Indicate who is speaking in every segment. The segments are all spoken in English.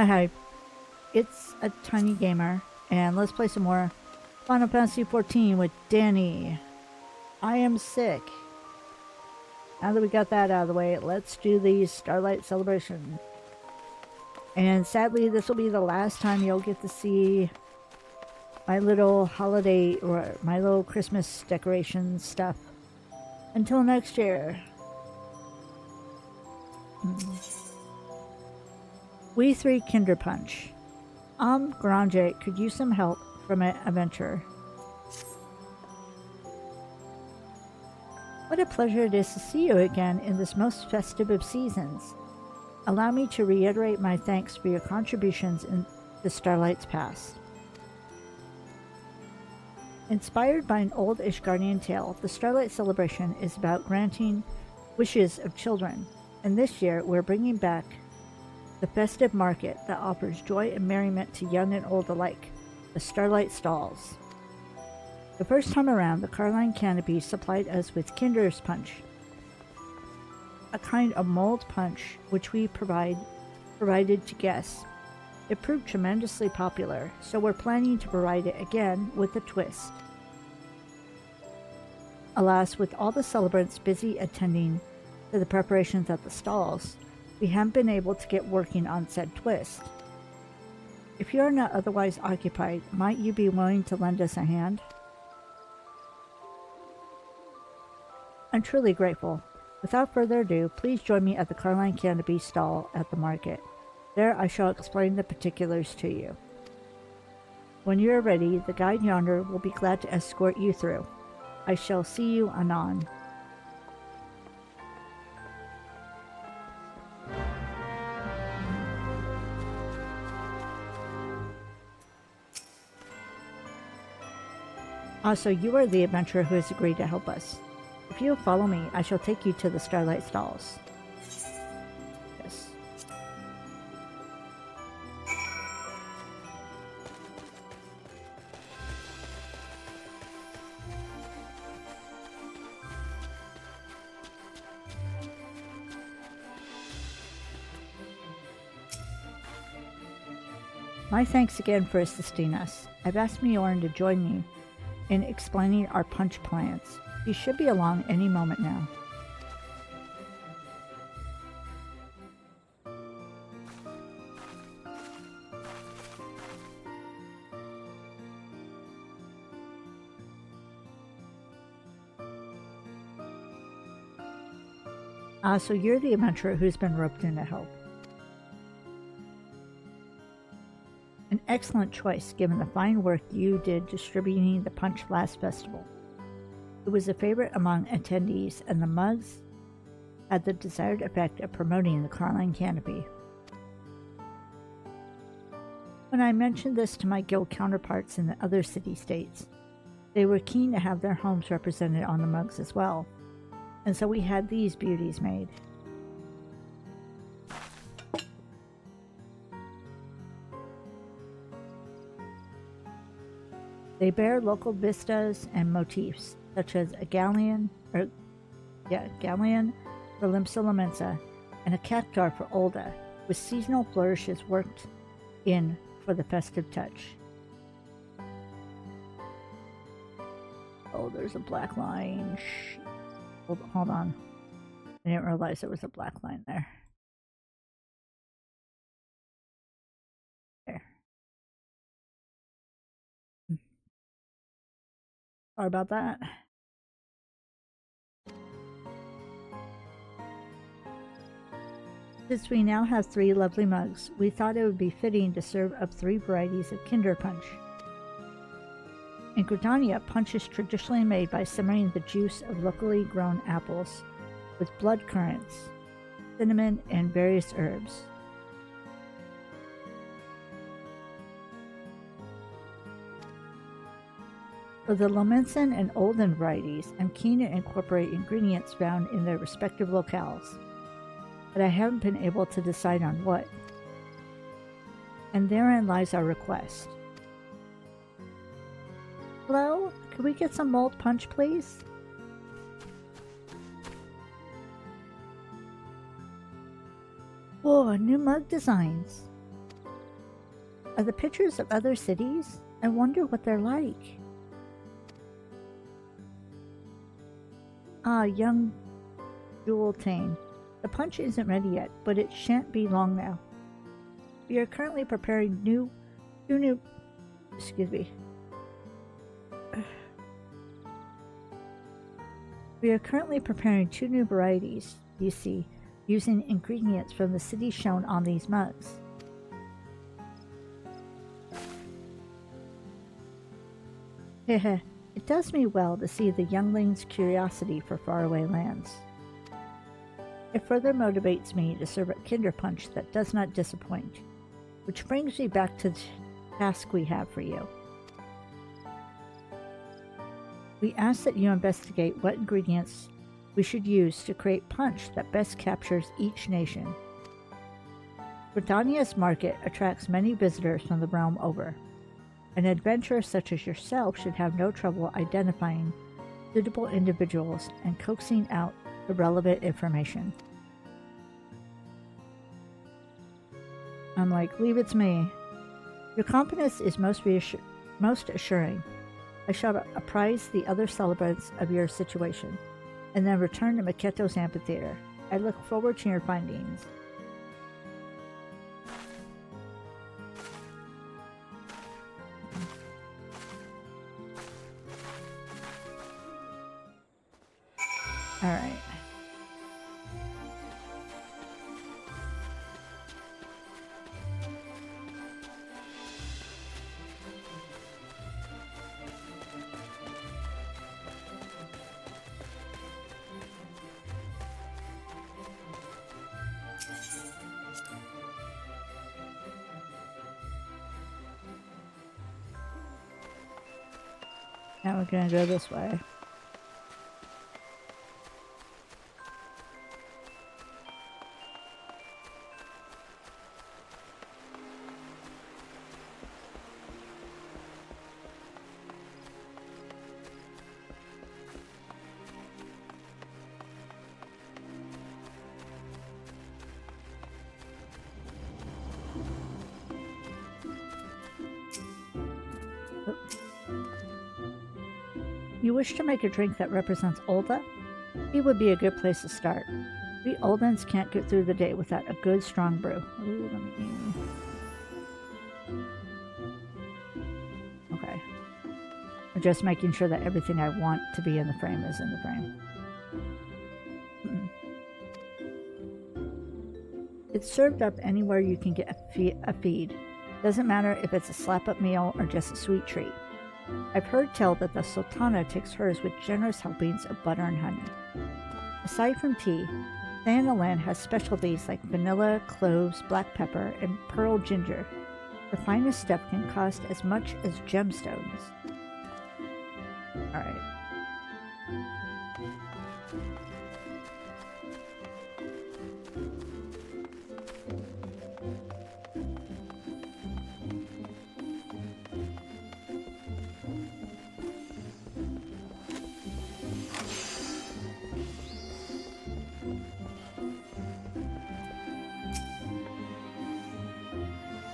Speaker 1: Hi, it's a tiny gamer, and let's play some more Final Fantasy XIV with Daenne. I am sick. Now that we got that out of the way, let's do the Starlight celebration. And sadly, this will be the last time you'll get to see my little holiday or my little Christmas decoration stuff. Until next year. We three Kinder Punch. Grimson J could use some help from an adventurer. What a pleasure it is to see you again in this most festive of seasons. Allow me to reiterate my thanks for your contributions in the Starlight's past. Inspired by an old Ishgardian tale, the Starlight celebration is about granting wishes of children, and this year we're bringing back the festive market that offers joy and merriment to young and old alike, the Starlight Stalls. The first time around, the Carline Canopy supplied us with Kinder's Punch, a kind of mulled punch which we provided to guests. It proved tremendously popular, so we're planning to provide it again with a twist. Alas, with all the celebrants busy attending to the preparations at the stalls, we haven't been able to get working on said twist. If you are not otherwise occupied, might you be willing to lend us a hand? I'm truly grateful. Without further ado, please join me at the Carline Canopy stall at the market. There I shall explain the particulars to you. When you are ready, the guide yonder will be glad to escort you through. I shall see you anon. Also, you are the adventurer who has agreed to help us. If you will follow me, I shall take you to the Starlight Stalls. Yes. My thanks again for assisting us. I've asked Mjorn to join me in explaining our punch plans. He should be along any moment now. So you're the adventurer who's been roped in to help. An excellent choice given the fine work you did distributing the punch last festival. It was a favorite among attendees, and the mugs had the desired effect of promoting the Carline Canopy. When I mentioned this to my guild counterparts in the other city-states, they were keen to have their homes represented on the mugs as well, and so we had these beauties made. They bear local vistas and motifs, such as a galleon for Limpsa Lamensa, and a cactar for Olda, with seasonal flourishes worked in for the festive touch. Oh, there's a black line. Hold on. I didn't realize there was a black line there. There. Sorry about that. Since we now have 3 lovely mugs, we thought it would be fitting to serve up 3 varieties of Kinder Punch. In Gridania, punch is traditionally made by simmering the juice of locally grown apples with blood currants, cinnamon, and various herbs. For the Lomensan and Olden varieties, I'm keen to incorporate ingredients found in their respective locales, but I haven't been able to decide on what. And therein lies our request. Hello? Could we get some mulled punch, please? Whoa, new mug designs. Are the pictures of other cities? I wonder what they're like. Ah, young Jewel Tane. The punch isn't ready yet, but it shan't be long now. We are currently preparing two new varieties, you see, using ingredients from the cities shown on these mugs. Hehe, it does me well to see the youngling's curiosity for faraway lands. It further motivates me to serve a kinder punch that does not disappoint, which brings me back to the task we have for you. We ask that you investigate what ingredients we should use to create punch that best captures each nation. Britannia's market attracts many visitors from the realm over. An adventurer such as yourself should have no trouble identifying suitable individuals and coaxing out the relevant information. I'm like, leave it to me. Your confidence is most assuring. I shall apprise the other celebrants of your situation, and then return to Maketo's amphitheater. I look forward to your findings. All right. Now we're going to go this way. You wish to make a drink that represents Olda? Tea would be a good place to start. We Oldens can't get through the day without a good strong brew. Ooh, okay. I'm just making sure that everything I want to be in the frame is in the frame. It's served up anywhere you can get a feed. Doesn't matter if it's a slap-up meal or just a sweet treat. I've heard tell that the Sultana takes hers with generous helpings of butter and honey. Aside from tea, Daenne land has specialties like vanilla, cloves, black pepper, and pearl ginger. The finest stuff can cost as much as gemstones. Alright.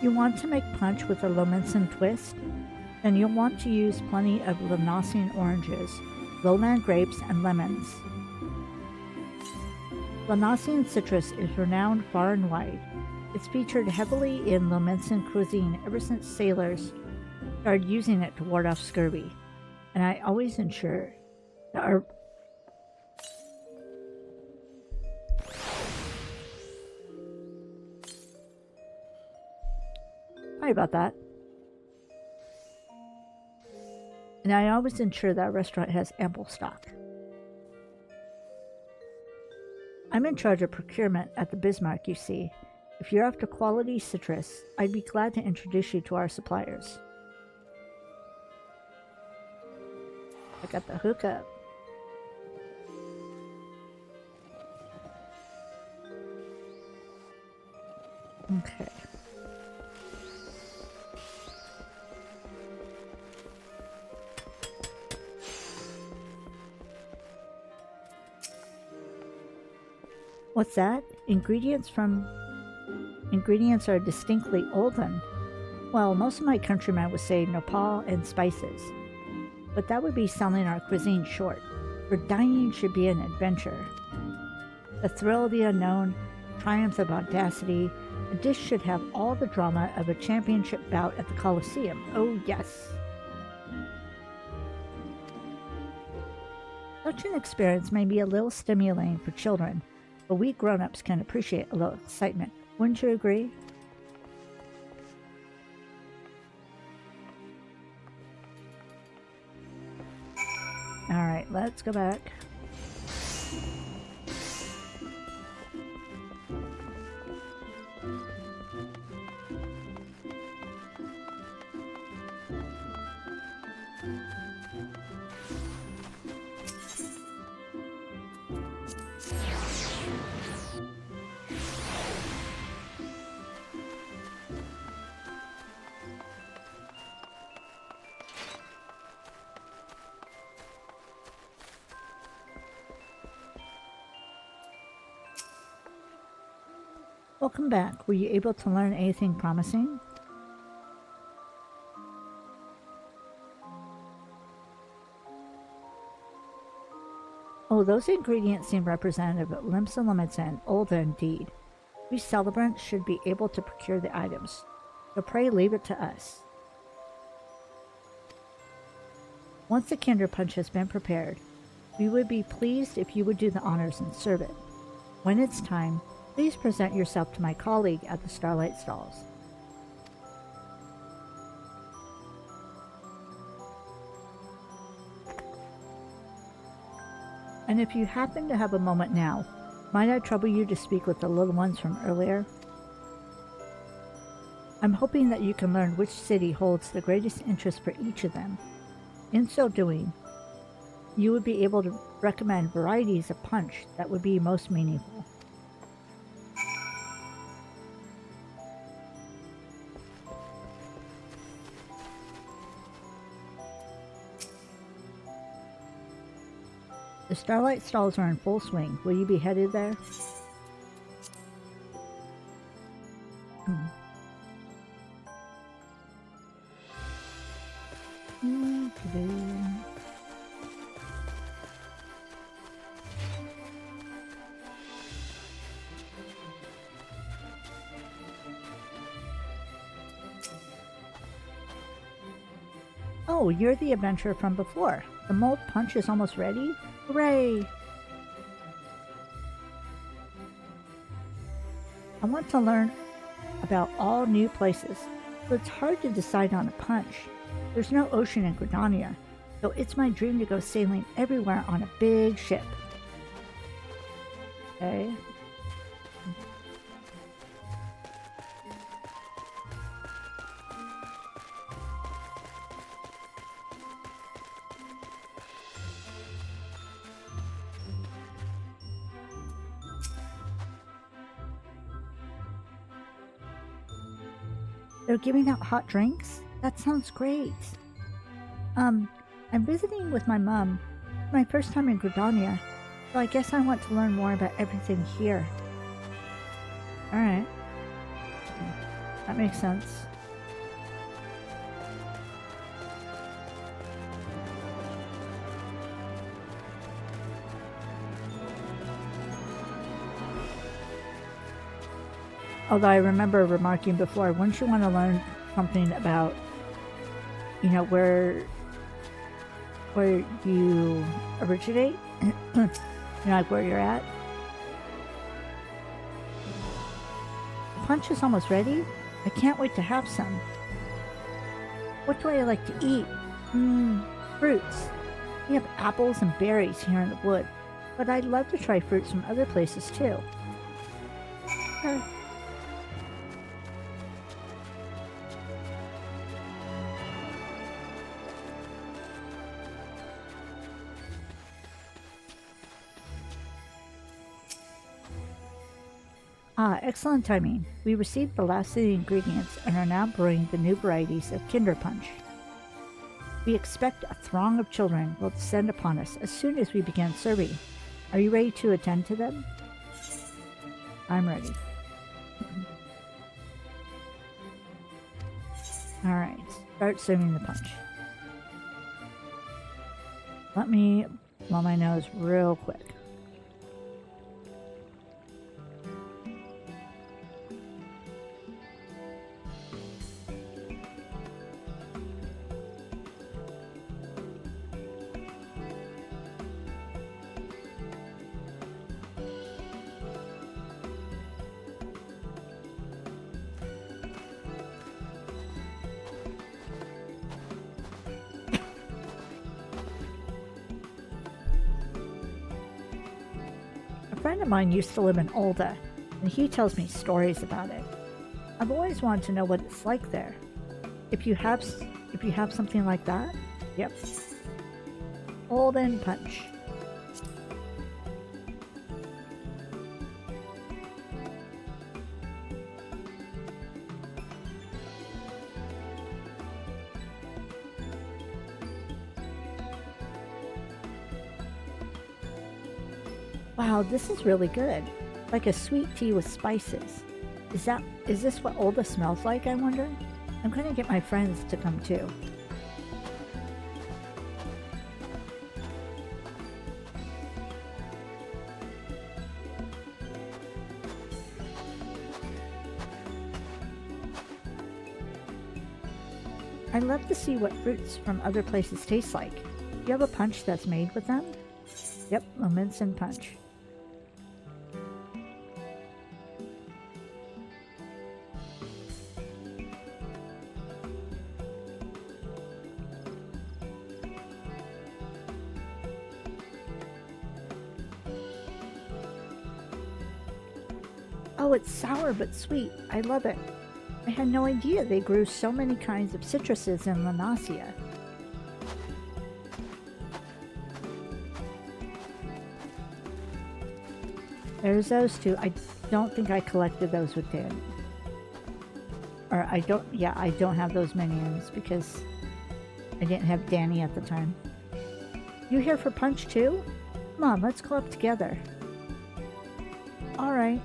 Speaker 1: You want to make punch with a Lomensan twist? Then you'll want to use plenty of Lanasian oranges, lowland grapes, and lemons. Lanasian citrus is renowned far and wide. It's featured heavily in Lomensan cuisine ever since sailors started using it to ward off scurvy, and I always ensure that our Sorry about that. And I always ensure that our restaurant has ample stock. I'm in charge of procurement at the Bismarck, you see. If you're after quality citrus, I'd be glad to introduce you to our suppliers. I got the hookup. Okay. What's that? Ingredients are distinctly Olden. Well, most of my countrymen would say nopal and spices, but that would be selling our cuisine short, for dining should be an adventure. The thrill of the unknown, triumph of audacity, a dish should have all the drama of a championship bout at the Colosseum. Oh, yes. Such an experience may be a little stimulating for children, but we grown-ups can appreciate a little excitement. Wouldn't you agree? Alright, let's go back. Welcome back. Were you able to learn anything promising? Oh, those ingredients seem representative of Limsa Limits and Olda indeed. We celebrants should be able to procure the items, so pray leave it to us. Once the Kinder Punch has been prepared, we would be pleased if you would do the honors and serve it. When it's time, please present yourself to my colleague at the Starlight stalls. And if you happen to have a moment now, might I trouble you to speak with the little ones from earlier? I'm hoping that you can learn which city holds the greatest interest for each of them. In so doing, you would be able to recommend varieties of punch that would be most meaningful. The Starlight stalls are in full swing. Will you be headed there? Oh, you're the adventurer from before. The mold punch is almost ready? Hooray! I want to learn about all new places, so it's hard to decide on a punch. There's no ocean in Gridania, so it's my dream to go sailing everywhere on a big ship. Okay. They're giving out hot drinks? That sounds great. I'm visiting with my mom. It's my first time in Gridania, so I guess I want to learn more about everything here. Alright. That makes sense. Although I remember remarking before, wouldn't you want to learn something about, you know, where you originate? You know, like where you're at? The punch is almost ready. I can't wait to have some. What do I like to eat? Fruits. We have apples and berries here in the wood, but I'd love to try fruits from other places too. Ah, excellent timing. We received the last of the ingredients and are now brewing the new varieties of Kinder Punch. We expect a throng of children will descend upon us as soon as we begin serving. Are you ready to attend to them? I'm ready. Alright, start serving the punch. Let me blow my nose real quick. A friend of mine used to live in Olda, and he tells me stories about it. I've always wanted to know what it's like there. If you have something like that, yep. Olden punch. Wow, this is really good. Like a sweet tea with spices. Is this what Olda smells like, I wonder? I'm gonna get my friends to come too. I'd love to see what fruits from other places taste like. Do you have a punch that's made with them? Yep, a Grimson punch. Oh, it's sour but sweet. I love it. I had no idea they grew so many kinds of citruses in Lanasia. There's those two. I don't think I collected those with Daenne. Or I don't have those minions because I didn't have Daenne at the time. You here for punch too? Come on, let's go up together. Alright.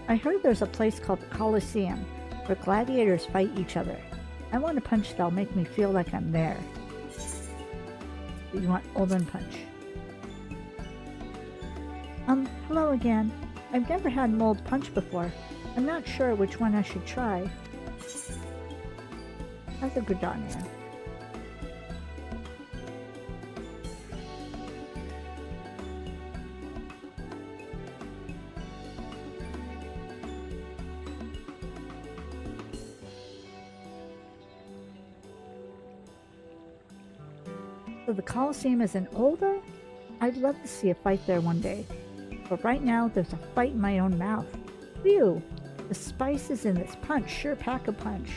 Speaker 1: I heard there's a place called the Coliseum where gladiators fight each other. I want a punch that'll make me feel like I'm there. You want Olden punch. Hello again. I've never had mold punch before. I'm not sure which one I should try. How's a Daenne? So the Coliseum is in Olda? I'd love to see a fight there one day. But right now, there's a fight in my own mouth. Phew! The spices in this punch sure pack a punch.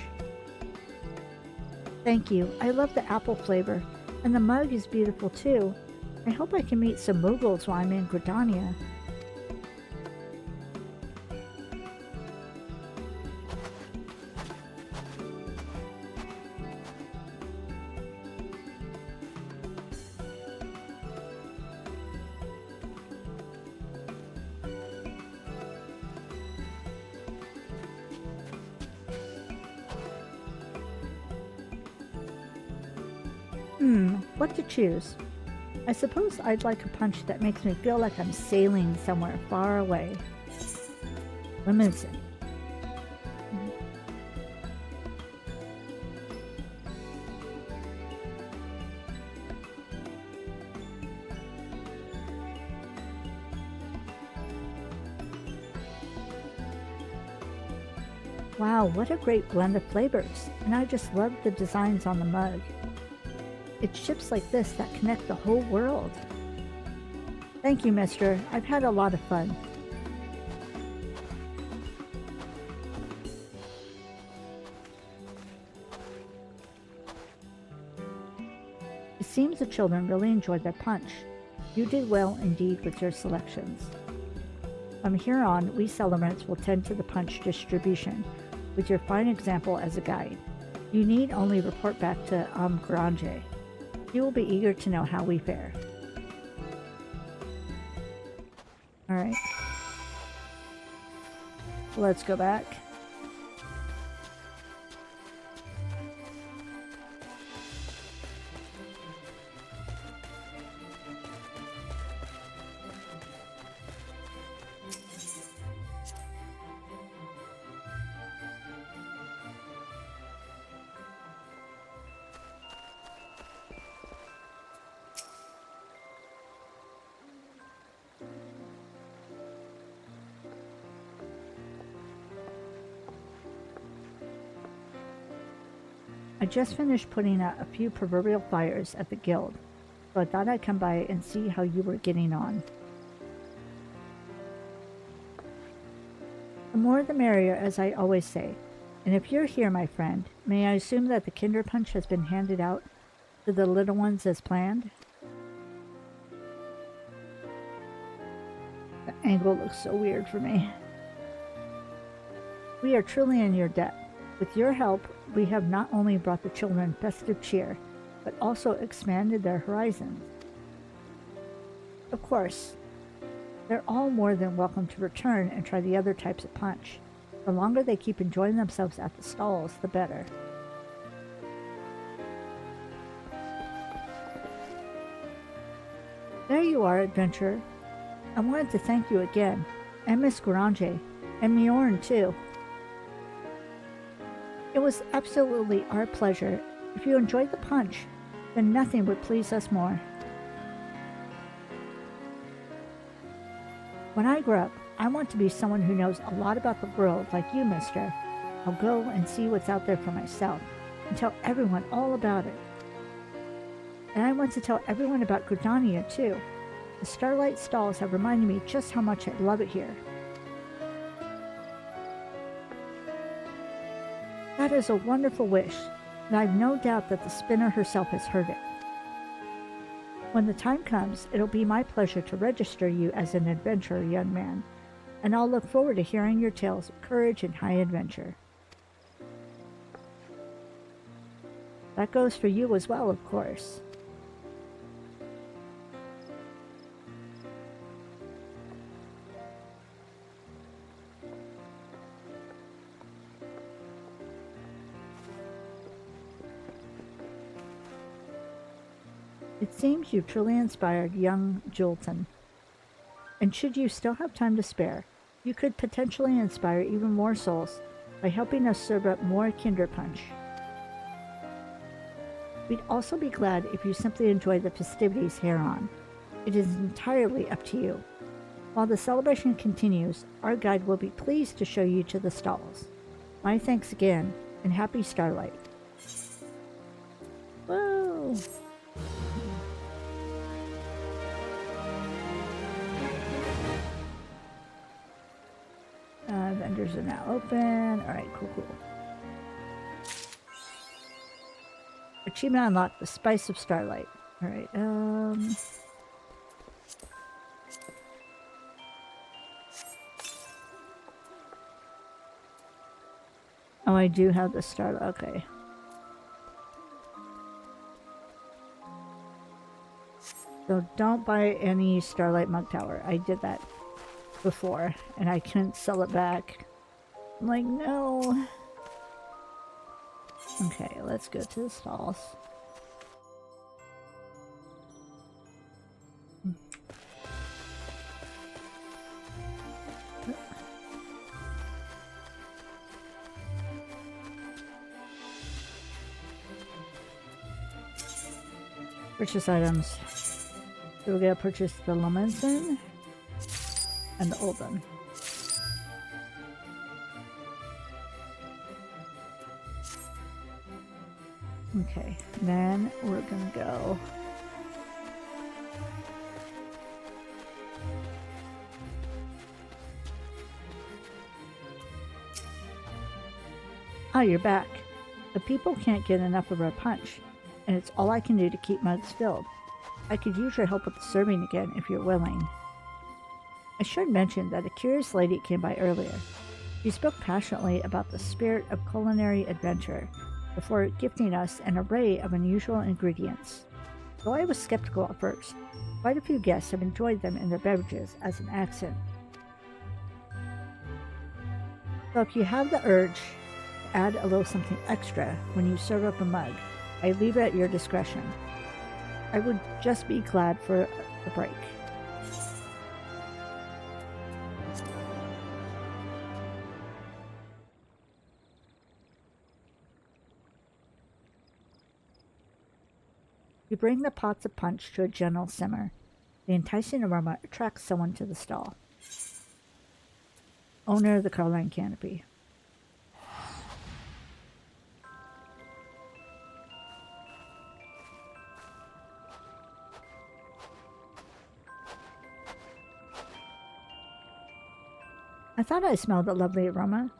Speaker 1: Thank you. I love the apple flavor. And the mug is beautiful too. I hope I can meet some Muggles while I'm in Gridania. What to choose? I suppose I'd like a punch that makes me feel like I'm sailing somewhere far away. Grimson. Wow, what a great blend of flavors, and I just love the designs on the mug. It's ships like this that connect the whole world. Thank you, mister. I've had a lot of fun. It seems the children really enjoyed their punch. You did well indeed with your selections. From here on, we celebrants will tend to the punch distribution, with your fine example as a guide. You need only report back to Grimson J. He will be eager to know how we fare. Alright. Let's go back. I just finished putting out a few proverbial fires at the guild, so I thought I'd come by and see how you were getting on. The more the merrier, as I always say. And if you're here, my friend, may I assume that the Kinder Punch has been handed out to the little ones as planned? The angle looks so weird for me. We are truly in your debt. With your help, we have not only brought the children festive cheer, but also expanded their horizons. Of course, they're all more than welcome to return and try the other types of punch. The longer they keep enjoying themselves at the stalls, the better. There you are, adventurer. I wanted to thank you again, and Miss Grimson J, and Mjorn too. It was absolutely our pleasure. If you enjoyed the punch, then nothing would please us more. When I grow up, I want to be someone who knows a lot about the world like you, mister. I'll go and see what's out there for myself and tell everyone all about it. And I want to tell everyone about Gridania too. The Starlight stalls have reminded me just how much I love it here. That is a wonderful wish, and I've no doubt that the spinner herself has heard it. When the time comes, it'll be my pleasure to register you as an adventurer, young man, and I'll look forward to hearing your tales of courage and high adventure. That goes for you as well, of course. It seems you've truly inspired young Julton. And should you still have time to spare, you could potentially inspire even more souls by helping us serve up more Kinder Punch. We'd also be glad if you simply enjoy the festivities hereon. It is entirely up to you. While the celebration continues, our guide will be pleased to show you to the stalls. My thanks again, and happy Starlight. Whoa! Vendors are now open. Alright, cool. Achievement unlocked, the Spice of Starlight. Alright, oh, I do have the Starlight. Okay. So don't buy any Starlight Mug Tower. I did that before, and I couldn't sell it back. I'm like, no. Okay, let's go to the stalls. Purchase items. So we're gonna purchase the Lemonson and the old one. Okay, then we're gonna go. Ah, you're back. The people can't get enough of our punch, and it's all I can do to keep mugs filled. I could use your help with the serving again if you're willing. I should mention that a curious lady came by earlier. She spoke passionately about the spirit of culinary adventure before gifting us an array of unusual ingredients. Though I was skeptical at first, quite a few guests have enjoyed them in their beverages as an accent. So if you have the urge to add a little something extra when you serve up a mug, I leave it at your discretion. I would just be glad for a break. You bring the pots of punch to a gentle simmer. The enticing aroma attracts someone to the stall. Owner of the Carline Canopy. I thought I smelled a lovely aroma.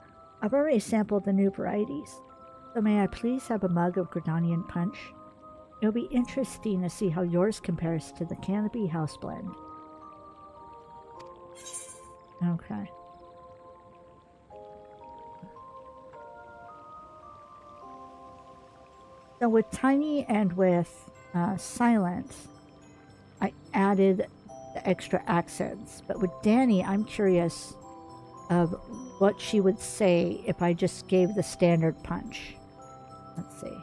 Speaker 1: I've already sampled the new varieties. So may I please have a mug of Gridanian punch? It'll be interesting to see how yours compares to the Canopy House Blend. Okay. So with Tiny and with Silent, I added the extra accents. But with Daenne, I'm curious of what she would say if I just gave the standard punch. Let's see.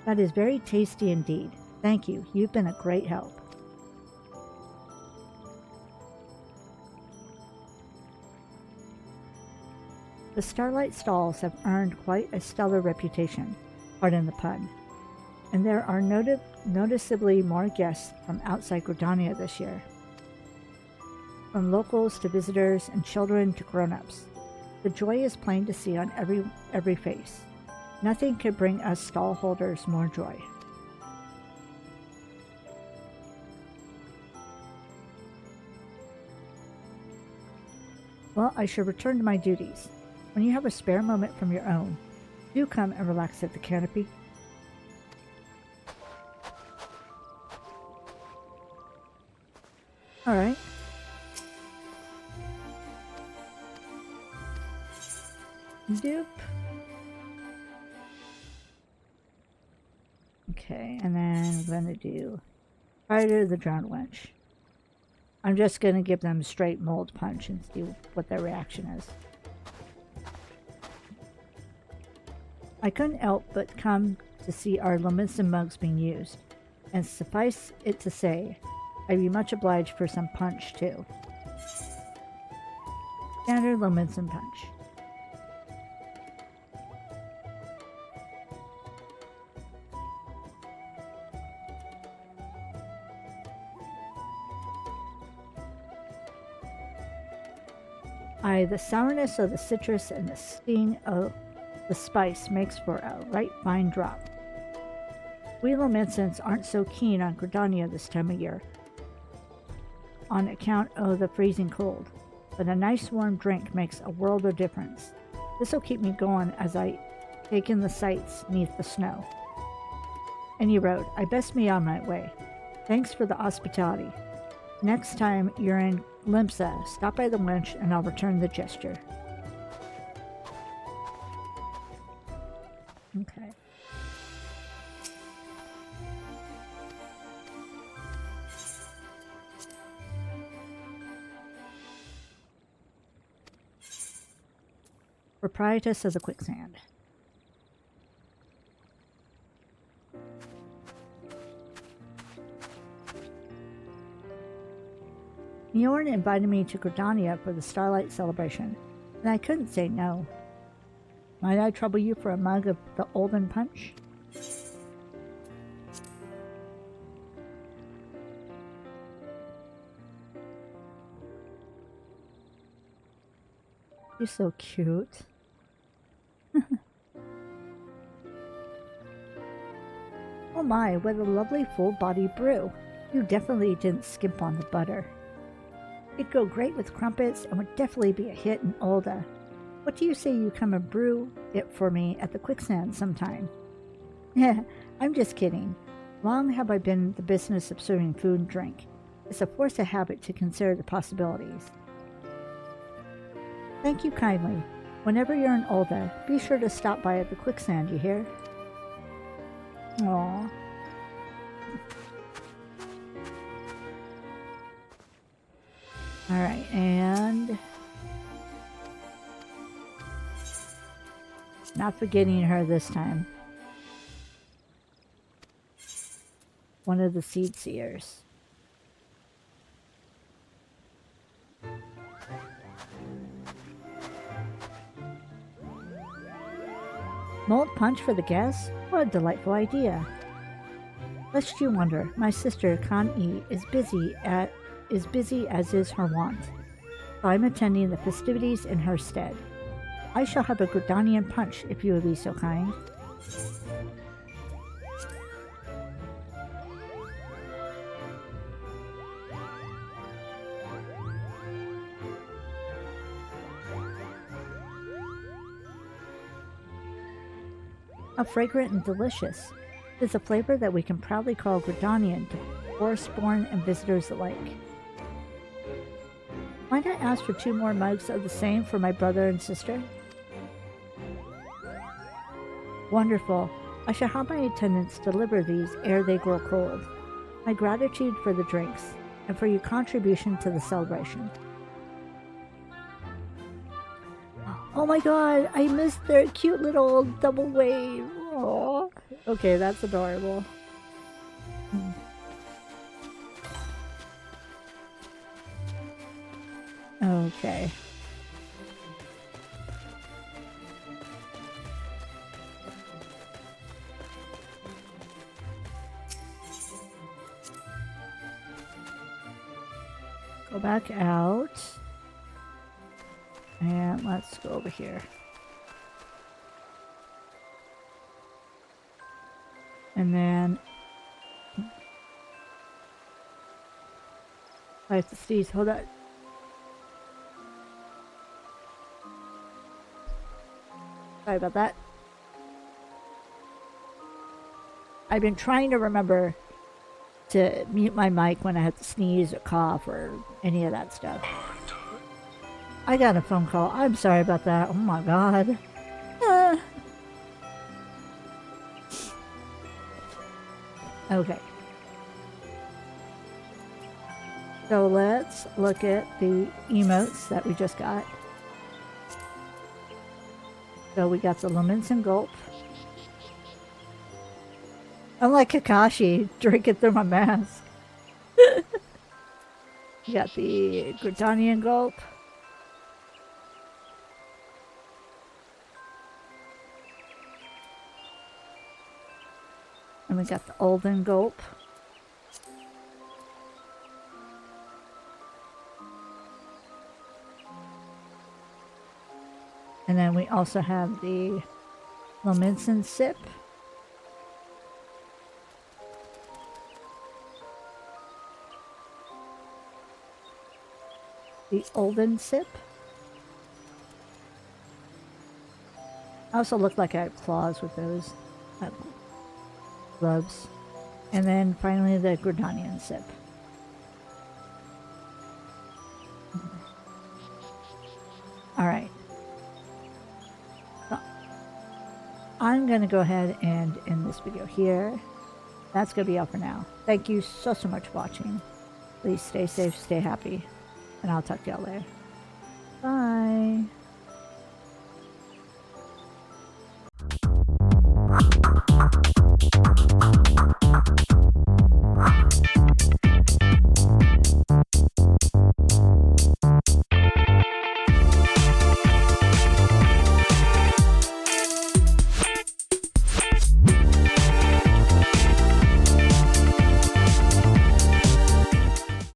Speaker 1: That is very tasty indeed. Thank you. You've been a great help. The Starlight stalls have earned quite a stellar reputation, pardon the pun, and there are noticeably more guests from outside Gridania this year. From locals to visitors and children to grown-ups. The joy is plain to see on every face. Nothing could bring us stall holders more joy. Well, I should return to my duties. When you have a spare moment from your own, do come and relax at the canopy. Alright. Doop. Okay, and then I'm going to do Spider the Drowned Wench. I'm just going to give them straight mold punch and see what their reaction is. I couldn't help but come to see our Lominson mugs being used, and suffice it to say, I'd be much obliged for some punch too. Standard Lominson punch. The sourness of the citrus and the sting of the spice makes for a right fine drop. We Lominsons aren't so keen on Gridania this time of year, on account of the freezing cold, but a nice warm drink makes a world of difference. This'll keep me going as I take in the sights neath the snow. Any road, I best be on my way. Thanks for the hospitality. Next time you're in Limsa, stop by the wench and I'll return the gesture. Okay. Proprietress of the Quicksand. Bjorn invited me to Gridania for the Starlight celebration, and I couldn't say no. Might I trouble you for a mug of the Olden Punch? You're so cute. Oh my, what a lovely full-bodied brew. You definitely didn't skimp on the butter. It'd go great with crumpets and would definitely be a hit in Olda. What do you say you come and brew it for me at the Quicksand sometime? Yeah, I'm just kidding. Long have I been in the business of serving food and drink. It's a force of habit to consider the possibilities. Thank you kindly. Whenever you're in Ulda, be sure to stop by at the quicksand, you hear? Aww. Alright, and... not forgetting her this time. One of the seed seers. Mold punch for the guests? What a delightful idea. Lest you wonder, my sister Kan-E is busy as is her wont. So I'm attending the festivities in her stead. I shall have a Gridanian punch if you would be so kind. How fragrant and delicious. It is a flavor that we can proudly call Gridanian to forestborn and visitors alike. Might I ask for 2 more mugs of the same for my brother and sister? Wonderful. I shall have my attendants deliver these ere they grow cold. My gratitude for the drinks, and for your contribution to the celebration. Oh my god, I missed their cute little double wave. Aww. Okay, that's adorable. Okay. Go back out. And let's go over here. And then I have to sneeze. Hold on. Sorry about that. I've been trying to remember to mute my mic when I have to sneeze or cough or any of that stuff. I got a phone call. I'm sorry about that. Oh my god. Okay. So let's look at the emotes that we just got. So we got the Grimson Gulp. I'm like Kakashi, drinking through my mask. We got the Gridanian Gulp. And we got the Olden Gulp. And then we also have the Grimson Sip. The Olden Sip. I also look like I have claws with those gloves. And then finally the Gridanian Sip. Alright. So I'm going to go ahead and end this video here. That's going to be all for now. Thank you so much for watching. Please stay safe, stay happy. And I'll talk to y'all later. Bye.